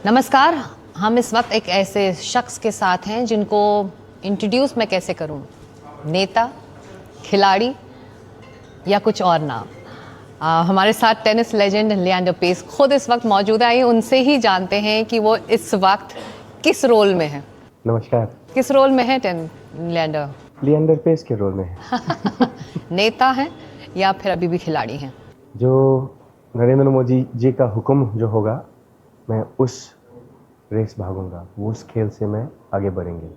नमस्कार। हम इस वक्त एक ऐसे शख्स के साथ हैं जिनको इंट्रोड्यूस मैं कैसे करूं, नेता, खिलाड़ी या कुछ और नाम। हमारे साथ टेनिस लेजेंड लिएंडर पेस खुद इस वक्त मौजूद है। आइए उनसे ही जानते हैं कि वो इस वक्त किस रोल में है। नमस्कार। किस रोल में है लिएंडर? लिएंडर पेस के रोल में है। नेता हैं या फिर अभी भी खिलाड़ी हैं? जो नरेंद्र मोदी जी का हुक्म जो होगा, मैं उस रेस भागूंगा, वो उस खेल से मैं आगे बढ़ेंगे।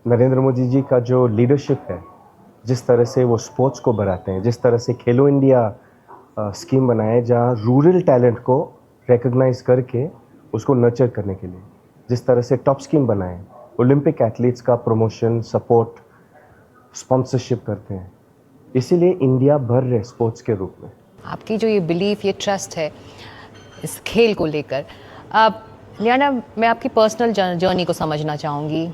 नरेंद्र मोदी जी का जो लीडरशिप है, जिस तरह से वो स्पोर्ट्स को बढ़ाते हैं, जिस तरह से खेलो इंडिया स्कीम बनाए जहाँ रूरल टैलेंट को रिकग्नाइज करके उसको नर्चर करने के लिए, जिस तरह से टॉप स्कीम बनाए, ओलंपिक एथलीट्स का प्रमोशन, सपोर्ट, स्पॉन्सरशिप करते हैं, इसीलिए इंडिया भर रहे स्पोर्ट्स के रूप में। आपकी जो ये बिलीफ, ये ट्रस्ट है इस खेल को लेकर, लिएंडर, मैं आपकी पर्सनल जर्नी को समझना चाहूँगी।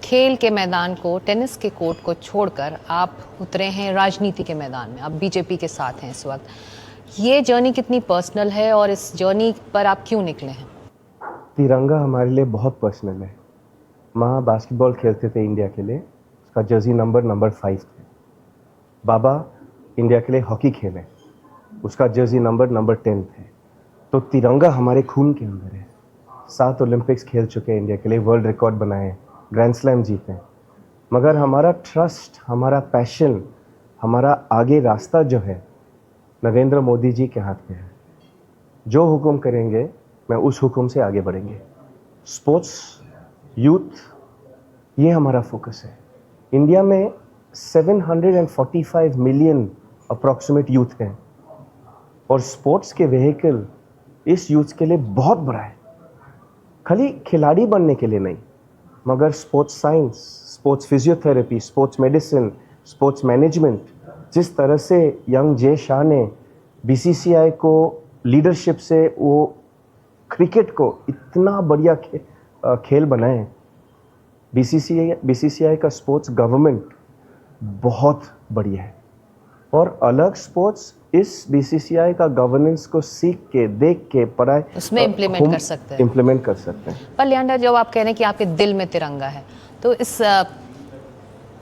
खेल के मैदान को, टेनिस के कोर्ट को छोड़कर आप उतरे हैं राजनीति के मैदान में, आप बीजेपी के साथ हैं इस वक्त। ये जर्नी कितनी पर्सनल है और इस जर्नी पर आप क्यों निकले हैं? तिरंगा हमारे लिए बहुत पर्सनल है। माँ बास्केटबॉल खेलते थे इंडिया के लिए, उसका जर्सी नंबर 5 थे। बाबा इंडिया के लिए हॉकी खेले, उसका जर्सी नंबर 10 थे। तो तिरंगा हमारे खून के अंदर है। 7 ओलंपिक्स खेल चुके हैं इंडिया के लिए, वर्ल्ड रिकॉर्ड बनाए, ग्रैंड स्लैम जीते। मगर हमारा ट्रस्ट, हमारा पैशन, हमारा आगे रास्ता जो है नरेंद्र मोदी जी के हाथ में है। जो हुक्म करेंगे मैं उस हुक्म से आगे बढ़ेंगे। स्पोर्ट्स, यूथ, ये हमारा फोकस है। इंडिया में 745 मिलियन अप्रॉक्सीमेट यूथ हैं और स्पोर्ट्स के व्हीकल इस यूथ के लिए बहुत बड़ा है। खाली खिलाड़ी बनने के लिए नहीं, मगर sports science, sports physiotherapy, sports medicine, sports management, जिस तरह से यंग जे शाह ने बीसीसीआई को लीडरशिप से वो क्रिकेट को इतना बढ़िया खेल बनाए। बीसीसीआई का स्पोर्ट्स गवर्नमेंट बहुत बढ़िया है और अलग स्पोर्ट्स इस बीसीसीआई का गवर्नेंस को सीख के, देख के, पढ़ाई उसमें इम्प्लीमेंट कर सकते हैं। इम्प्लीमेंट कर सकते हैं। पर लिएंडर, जब आप कह रहे हैं कि आपके दिल में तिरंगा है, तो इस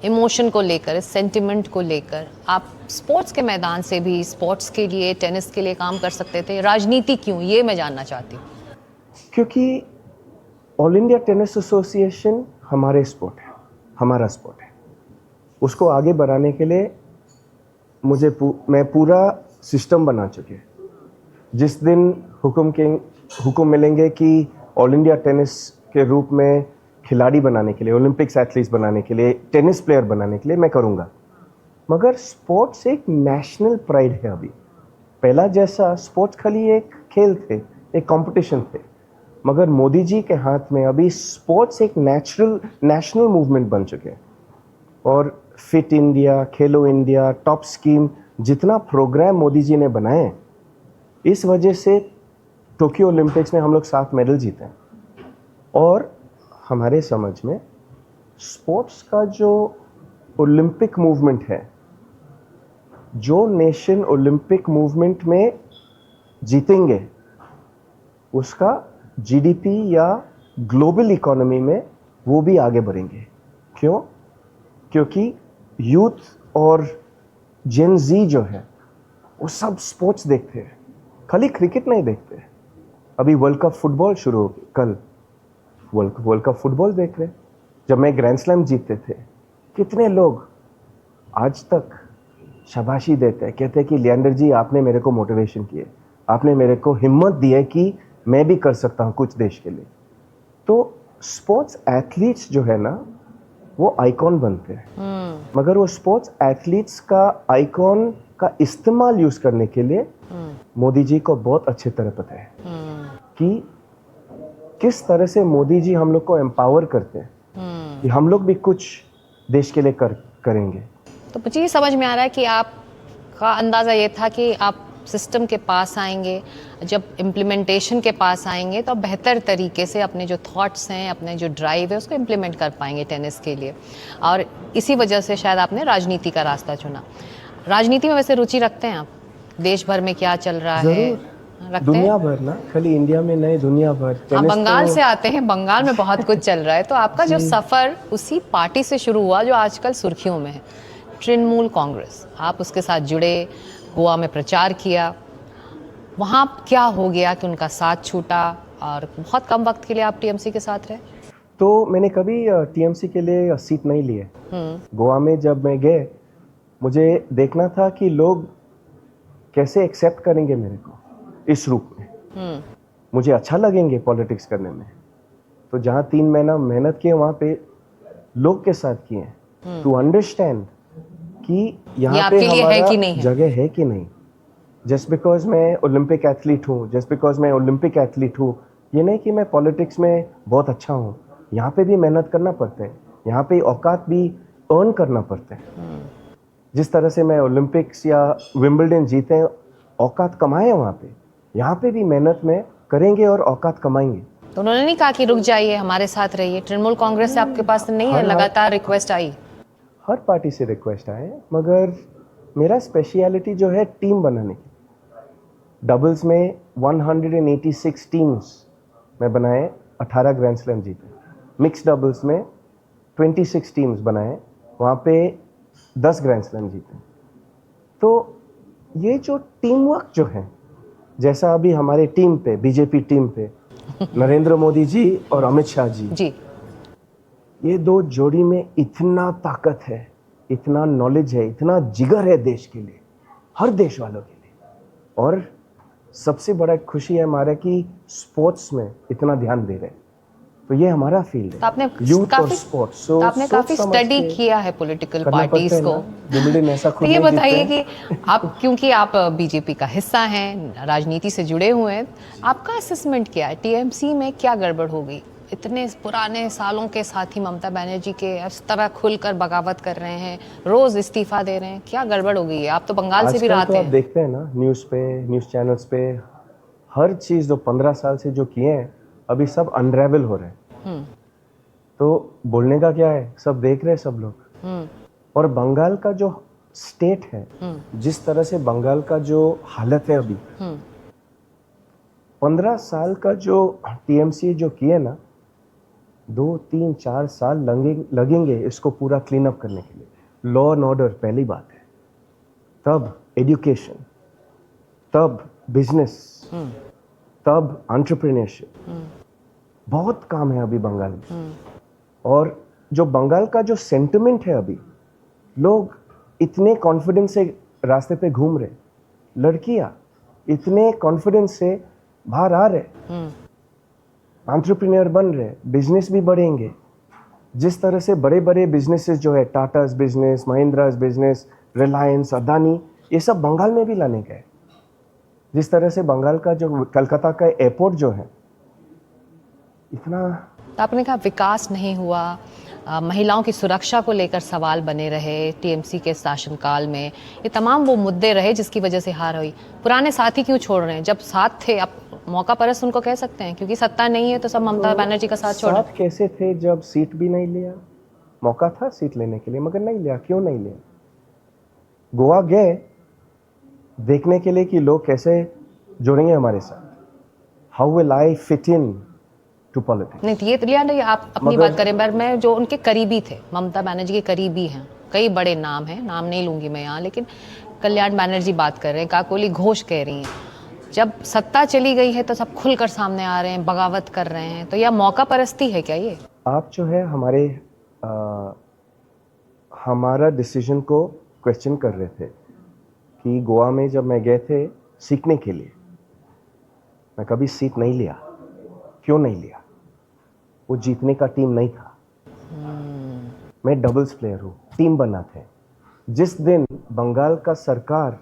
इमोशन को लेकर, इस सेंटिमेंट को लेकर आप स्पोर्ट्स के मैदान से भी स्पोर्ट्स के लिए, टेनिस के लिए काम कर सकते थे। राजनीति क्यों, ये मैं जानना चाहती हूँ। क्योंकि ऑल इंडिया टेनिस एसोसिएशन हमारे स्पोर्ट है, हमारा स्पोर्ट है। उसको आगे बढ़ाने के लिए मैं पूरा सिस्टम बना चुके। जिस दिन हुक्म मिलेंगे कि ऑल इंडिया टेनिस के रूप में खिलाड़ी बनाने के लिए, ओलंपिक्स एथलीट्स बनाने के लिए, टेनिस प्लेयर बनाने के लिए मैं करूँगा। मगर स्पोर्ट्स एक नेशनल प्राइड है। अभी पहला जैसा स्पोर्ट्स खाली एक खेल थे, एक कंपटीशन थे, मगर मोदी जी के हाथ में अभी स्पोर्ट्स एक नेशनल मूवमेंट बन चुके हैं। और फिट इंडिया, खेलो इंडिया, टॉप स्कीम, जितना प्रोग्राम मोदी जी ने बनाए, इस वजह से टोक्यो ओलंपिक्स में हम लोग 7 मेडल जीते हैं। और हमारे समझ में स्पोर्ट्स का जो ओलंपिक मूवमेंट है, जो नेशन ओलंपिक मूवमेंट में जीतेंगे, उसका जीडीपी या ग्लोबल इकोनॉमी में वो भी आगे बढ़ेंगे। क्यों? क्योंकि यूथ और जेन जी जो है वो सब स्पोर्ट्स देखते हैं, खाली क्रिकेट नहीं देखते। अभी वर्ल्ड कप फुटबॉल शुरू हो गई, कल वर्ल्ड कप फुटबॉल देख रहे। जब मैं ग्रैंड स्लैम जीतते थे, कितने लोग आज तक शाबाशी देते हैं, कहते हैं कि लिएंडर जी आपने मेरे को मोटिवेशन किए, आपने मेरे को हिम्मत दी है कि मैं भी कर सकता हूँ कुछ देश के लिए। तो स्पोर्ट्स एथलीट्स जो है ना, वो आइकॉन बनते हैं। मगर वो स्पोर्ट्स एथलीट्स का आइकॉन का इस्तेमाल यूज करने के लिए मोदी जी को बहुत अच्छे तरह पता है कि किस तरह से मोदी जी हम लोग को एम्पावर करते हैं कि हम लोग भी कुछ देश के लिए करेंगे। तो मुझे ये समझ में आ रहा है कि आपका अंदाज़ा ये था कि आप सिस्टम के पास आएंगे, जब इम्प्लीमेंटेशन के पास आएंगे तो बेहतर तरीके से अपने जो थॉट्स हैं, अपने जो ड्राइव है, उसको इम्प्लीमेंट कर पाएंगे टेनिस के लिए। और इसी वजह से शायद आपने राजनीति का रास्ता चुना। राजनीति में वैसे रुचि रखते हैं आप? देश भर में क्या चल रहा है? रखते दुनिया हैं? भर ना, खाली इंडिया में नहीं, दुनिया भर। आप टेनिस बंगाल तो से आते हैं, बंगाल में बहुत कुछ चल रहा है, तो आपका जो सफ़र उसी पार्टी से शुरू हुआ जो आजकल सुर्खियों में है, तृणमूल कांग्रेस। आप उसके साथ जुड़े, गोवा में प्रचार किया, वहाँ क्या हो गया कि उनका साथ छूटा और बहुत कम वक्त के लिए आप टीएमसी के साथ रहे? तो मैंने कभी टीएमसी के लिए सीट नहीं लिए। गोवा में जब मैं गए, मुझे देखना था कि लोग कैसे एक्सेप्ट करेंगे मेरे को इस रूप में, मुझे अच्छा लगेंगे पॉलिटिक्स करने में। तो जहाँ 3 महीना मेहनत किए वहाँ पे लोग के साथ किए, टू अंडरस्टैंड कि यहाँ पे आपके लिए है हमारा कि नहीं है? जगह है कि नहीं। जस्ट बिकॉज मैं ओलंपिक एथलीट हूँ, जस्ट बिकॉज मैं ओलंपिक एथलीट हूँ, ये नहीं कि मैं पॉलिटिक्स में बहुत अच्छा हूँ। यहाँ पे भी मेहनत करना पड़ता है, यहाँ पे औकात भी अर्न करना पड़ता है। जिस तरह से मैं ओलंपिक्स या विंबलडन जीते हैं, औकात कमाए वहाँ पे, यहाँ पे भी मेहनत में करेंगे और औकात कमाएंगे। तो उन्होंने नहीं कहा कि रुक जाइए, हमारे साथ रहिए? तृणमूल कांग्रेस से आपके पास नहीं है, लगातार रिक्वेस्ट आई? हर पार्टी से रिक्वेस्ट आए, मगर मेरा स्पेशलिटी जो है टीम बनाने की। डबल्स में 186 टीम्स में बनाए, 18 ग्रैंड स्लैम जीते। मिक्स डबल्स में 26 टीम्स बनाए, वहाँ पे 10 ग्रैंड स्लैम जीते। तो ये जो टीम वर्क जो है, जैसा अभी हमारे टीम पे, बीजेपी टीम पे नरेंद्र मोदी जी और अमित शाह जी, ये दो जोड़ी में इतना ताकत है, इतना नॉलेज है, इतना जिगर है देश के लिए, हर देश वालों के लिए। और सबसे बड़ा खुशी है हमारा कि स्पोर्ट्स में इतना ध्यान दे रहे हैं। तो ये हमारा फील्ड तो आपने है, यूथ और स्पोर्ट्स। तो आपने काफी स्टडी किया है पॉलिटिकल पार्टीज को। विंबलडन ऐसा तो खुद ये नहीं बताइए जीतते कि आप, क्योंकि आप बीजेपी का हिस्सा हैं, राजनीति से जुड़े हुए हैं, आपका असेसमेंट क्या है? टीएमसी में क्या गड़बड़ हो गई? इतने पुराने सालों के साथी ममता बनर्जी के इस तरह खुलकर बगावत कर रहे हैं, रोज इस्तीफा दे रहे हैं, क्या गड़बड़ हो गई है? आप तो बंगाल से भी आजकल रहे तो आप हैं। देखते हैं ना, न्यूज़ पे, न्यूज़ चैनल्स पे, हर चीज़ जो 15 साल से जो किए हैं, अभी सब अनरेवल हो रहे हैं। तो बोलने का क्या है, सब देख रहे हैं सब लोग। और बंगाल का जो स्टेट है, जिस तरह से बंगाल का जो हालत है अभी, 15 साल का जो टीएमसी जो किए ना, 2 3 4 साल लगेंगे इसको पूरा क्लीन अप करने के लिए। लॉ एंड ऑर्डर पहली बात है, तब एजुकेशन, तब बिजनेस, तब एंटरप्रेन्योरशिप। बहुत काम है अभी बंगाल में। और जो बंगाल का जो सेंटिमेंट है अभी, लोग इतने कॉन्फिडेंस से रास्ते पे घूम रहे, लड़कियां इतने कॉन्फिडेंस से बाहर आ रहे, एंटरप्रेन्योर बन रहे, बिजनेस भी बढ़ेंगे। जिस तरह से बड़े बड़े बिजनेसेस जो है, टाटास बिजनेस, महिंद्रास बिजनेस, रिलायंस, अदानी, ये सब बंगाल में भी लाने का है। जिस तरह से बंगाल का जो कलकत्ता का एयरपोर्ट जो है, इतना। तो आपने कहा विकास नहीं हुआ, महिलाओं की सुरक्षा को लेकर सवाल बने रहे टीएमसी के शासनकाल में, ये तमाम वो मुद्दे रहे जिसकी वजह से हार हुई। पुराने साथी क्यों छोड़ रहे हैं? जब साथ थे, आप मौका परस्त उनको कह सकते हैं, क्योंकि सत्ता नहीं है तो सब ममता बनर्जी का साथ छोड़। साथ कैसे थे जब सीट भी नहीं लिया? मौका था सीट लेने के लिए, मगर नहीं लिया। क्यों नहीं लिया? गोवा गए देखने के लिए कि लोग कैसे जुड़ेंगे हमारे साथ, how will I fit into politics. नहीं, ये लिया नहीं, आप अपनी बात करें। पर मैं जो उनके करीबी थे, ममता बनर्जी के करीबी हैं, कई बड़े नाम हैं, नाम नहीं लूंगी मैं यहाँ, लेकिन कल्याण बनर्जी बात कर रहे हैं, काकोली घोष कह रही हैं, जब सत्ता चली गई है तो सब खुलकर सामने आ रहे हैं, बगावत कर रहे हैं, तो यह मौका परस्ती है क्या ये? आप जो है हमारा डिसीजन को क्वेश्चन कर रहे थे कि गोवा में जब मैं गए थे सीखने के लिए, मैं कभी सीट नहीं लिया। क्यों नहीं लिया? वो जीतने का टीम नहीं था। मैं डबल्स प्लेयर हूँ, टीम बना थे। जिस दिन बंगाल का सरकार,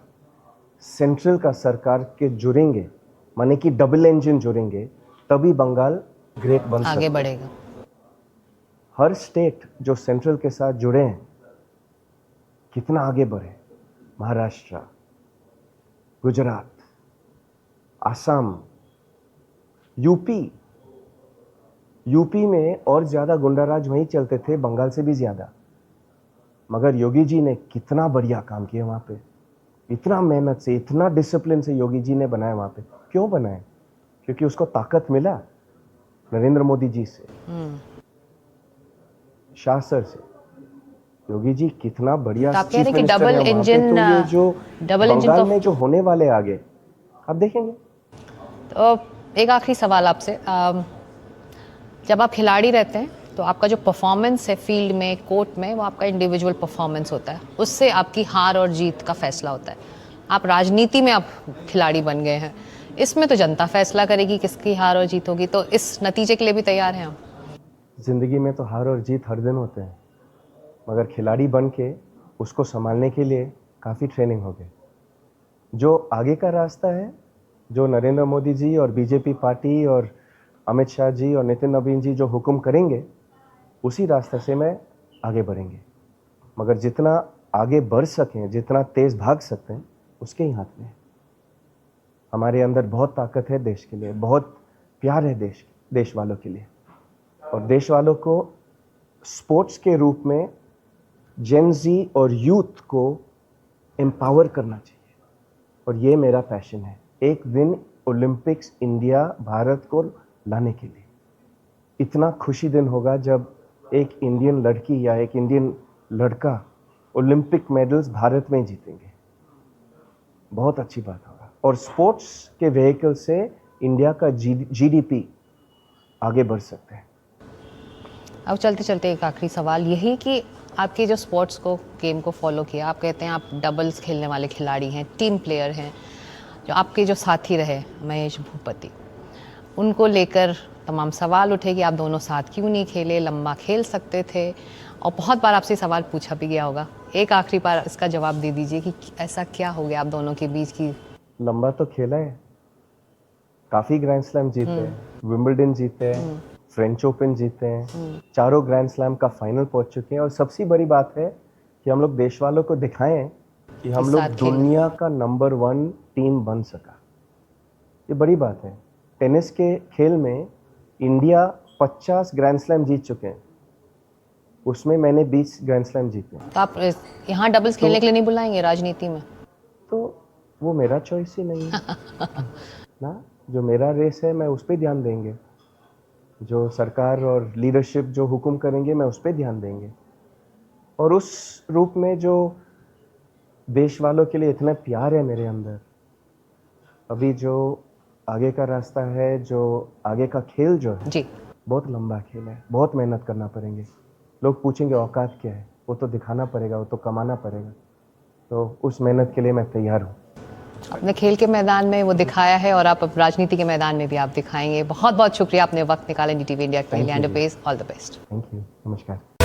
सेंट्रल का सरकार के जुड़ेंगे, माने कि डबल इंजन जुड़ेंगे, तभी बंगाल ग्रेट बन सकता है, आगे बढ़ेगा। हर स्टेट जो सेंट्रल के साथ जुड़े हैं, कितना आगे बढ़े। महाराष्ट्र, गुजरात, असम, यूपी में और ज़्यादा गुंडाराज वहीं चलते थे, बंगाल से भी ज़्यादा। मगर योगी जी ने कितना बढ़िया काम किया वहाँ पे, इतना मेहनत से, इतना डिसिप्लिन से योगी जी ने बनाया वहाँ पे। क्यों बना है? क्योंकि उसको ताकत मिला नरेंद्र मोदी जी से, शाह सर से। योगी जी कितना बढ़िया तो आप कह रहे चीफ हैं कि मिनिस्टर है डबल वहाँ पे। इंजन, तो ये जो डबल इंजन बंगाल का। में जो होने वाले आगे आप देखेंगे। तो एक आखिरी सवाल आपसे, जब आप खिलाड़ी रहते हैं तो आपका जो परफॉर्मेंस है फील्ड में, कोर्ट में, वो आपका इंडिविजुअल परफॉर्मेंस होता है, उससे आपकी हार और जीत का फैसला होता है। आप राजनीति में आप खिलाड़ी बन गए हैं, इसमें तो जनता फैसला करेगी किसकी हार और जीत होगी, तो इस नतीजे के लिए भी तैयार हैं आप? जिंदगी में तो हार और जीत हर दिन होते हैं, मगर खिलाड़ी बन के उसको संभालने के लिए काफ़ी ट्रेनिंग हो गई। जो आगे का रास्ता है, जो नरेंद्र मोदी जी और बीजेपी पार्टी और अमित शाह जी और नितिन नवीन जी जो हुक्म करेंगे, उसी रास्ते से मैं आगे बढ़ेंगे। मगर जितना आगे बढ़ सकें, जितना तेज़ भाग सकते हैं, उसके ही हाथ में है। हमारे अंदर बहुत ताकत है देश के लिए, बहुत प्यार है देश वालों के लिए, और देश वालों को स्पोर्ट्स के रूप में जेन जी और यूथ को एम्पावर करना चाहिए। और ये मेरा पैशन है, एक दिन ओलंपिक्स इंडिया भारत को लाने के लिए। इतना खुशी दिन होगा जब एक इंडियन लड़की या एक इंडियन लड़का ओलंपिक मेडल्स भारत में जीतेंगे। बहुत अच्छी बात होगा, और स्पोर्ट्स के व्हीकल से इंडिया का जीडीपी आगे बढ़ सकते हैं। अब चलते चलते एक आखिरी सवाल यही कि आपके जो स्पोर्ट्स को, गेम को फॉलो किया, आप कहते हैं आप डबल्स खेलने वाले खिलाड़ी हैं, टीम प्लेयर हैं, जो आपके जो साथी रहे महेश भूपति, उनको लेकर तमाम सवाल उठे कि आप दोनों साथ क्यों नहीं खेले, लंबा खेल सकते थे, और बहुत बार आपसे सवाल पूछा भी गया होगा। एक आखिरी बार इसका जवाब दे दीजिए कि ऐसा क्या हो गया आप दोनों के बीच की। लंबा तो खेला है, काफ़ी ग्रैंड स्लैम जीते हैं, विंबलडन जीते हैं, फ्रेंच ओपन जीते हैं, चारों ग्रैंड स्लैम का फाइनल पहुंच चुके हैं। और सबसे बड़ी बात है कि हम लोग देश वालों को दिखाएं कि हम लोग साथ खेल। दुनिया का नंबर 1 टीम बन सका। ये बड़ी बात है। टेनिस के खेल में इंडिया 50 ग्रैंड स्लैम जीत चुके हैं, उसमें मैंने 20 ग्रैंड स्लैम जीते हैं। तो आप यहाँ डबल्स खेलने के लिए नहीं बुलाएंगे राजनीति में? तो वो मेरा चॉइस ही नहीं है ना। जो मेरा रेस है मैं उस पर ध्यान देंगे, जो सरकार और लीडरशिप जो हुक्म करेंगे मैं उस पर ध्यान देंगे। और उस रूप में जो देश वालों के लिए इतना प्यार है मेरे अंदर, अभी जो आगे का रास्ता है, जो आगे का खेल जो है जी, बहुत लंबा खेल है, बहुत मेहनत करना पड़ेंगे। लोग पूछेंगे औकात क्या है, वो तो दिखाना पड़ेगा, वो तो कमाना पड़ेगा। तो उस मेहनत के लिए मैं तैयार हूँ। अपने खेल के मैदान में वो दिखाया है, और आप अब राजनीति के मैदान में भी आप दिखाएंगे। बहुत बहुत शुक्रिया, आपने वक्त निकाला NDTV इंडिया के लिए। All the best. Thank you, नमस्कार।